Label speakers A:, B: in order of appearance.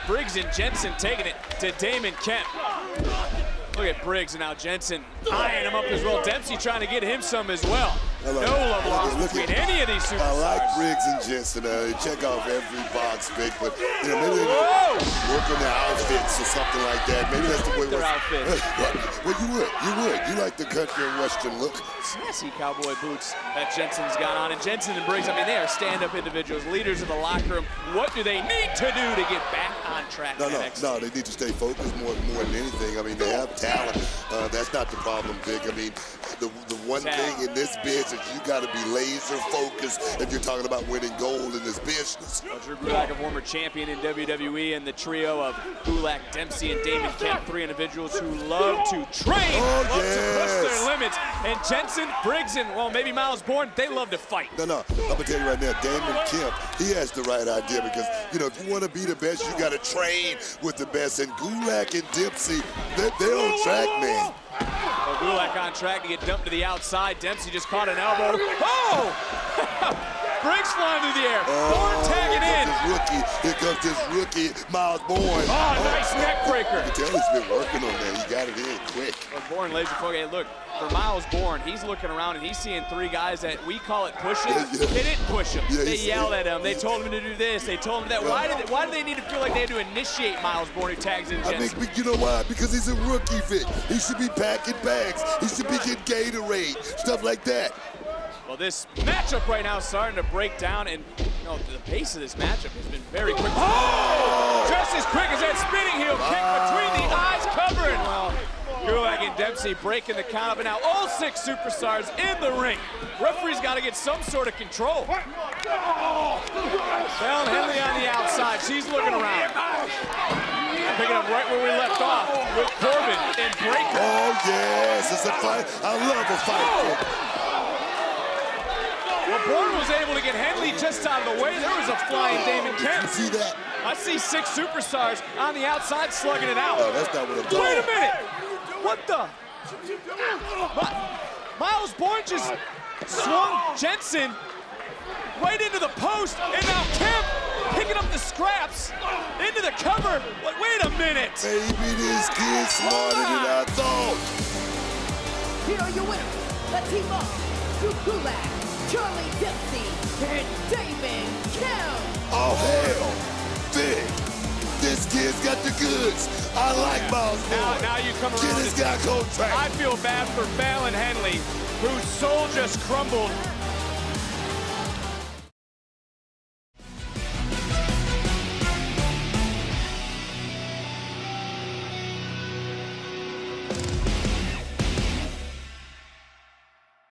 A: Briggs and Jensen taking it to Damon Kemp. Look at Briggs and now Jensen eyeing him up as well. Dempsey trying to get him some as well. No love lost between any of these superstars.
B: I like Briggs and Jensen. They check off every box pick, but you know, maybe they work on their outfits or something like that. Maybe that's the way.
A: Their outfits.
B: Well, you would. You like the country and western look.
A: Sassy cowboy boots that Jensen's got on. And Jensen and Briggs, I mean, they are stand-up individuals, leaders of the locker room. What do they need to do to get back on track?
B: No, they need to stay focused more than anything. I mean, they have talent. That's not the problem, Vic. I mean, the one thing in this business, you got to be laser focused if you're talking about winning gold in this business.
A: Well, Drew Gulak, a former champion in WWE, and the trio of Gulak, Dempsey, and Damon Kemp, three individuals who love to train, love to push their limits. And Jensen, Briggs, and, well, maybe Miles Bourne, they love to fight.
B: No, I'm going to tell you right now, Damon Kemp, he has the right idea because, you know, if you want to be the best, you got to train with the best. And Gulak and Dempsey, they're on track, man.
A: Well, Gulak on track to get dumped to the outside. Dempsey just caught an elbow. Oh! Briggs flying through the air. Bourne tagging in.
B: Here comes this rookie, Miles Bourne.
A: Oh, nice neck breaker.
B: You can tell he's been working on that. He got it in quick.
A: Well, Bourne laser focus. Hey, look, for Miles Bourne, he's looking around and he's seeing three guys that we call it pushing. They didn't push him. They yelled at him. They told him to do this. They told him that. Why do they need to feel like they had to initiate Miles Bourne, who tags in Jensen?
B: I think, you know why? Because he's a rookie, Vic. He should be packing bags. He should be getting Gatorade, stuff like that.
A: Well, this matchup right now is starting to break down, and you know, the pace of this matchup has been very quick. Oh! Just as quick as that spinning heel kick between the eyes, covering. Well, Gulak and Dempsey breaking the count up, and now all six superstars in the ring. Referee's got to get some sort of control. Fallon Henley on the outside. She's looking around. Picking up right where we left off with Corbin and Breakker.
B: Oh, yes, it's a fight. I love a fight.
A: Well, Bourne was able to get Henley just out of the way. There was a flying Damon Kemp.
B: You see that?
A: I see six superstars on the outside slugging it out.
B: Oh, that's not what I'm doing.
A: Wait a minute. What the? Miles Bourne just swung Jensen right into the post, and now Kemp picking up the scraps into the cover. Wait a minute.
B: Maybe this kid's smarter than I thought.
C: Here are your winners, the team of Drew Gulak, Charlie Dempsey, and Damon Kemp.
B: Oh, hell. Vic, this kid's got the goods. I like Miles Bourne.
A: Now you come around.
B: Get this guy on track.
A: I feel bad for Fallon Henley, whose soul just crumbled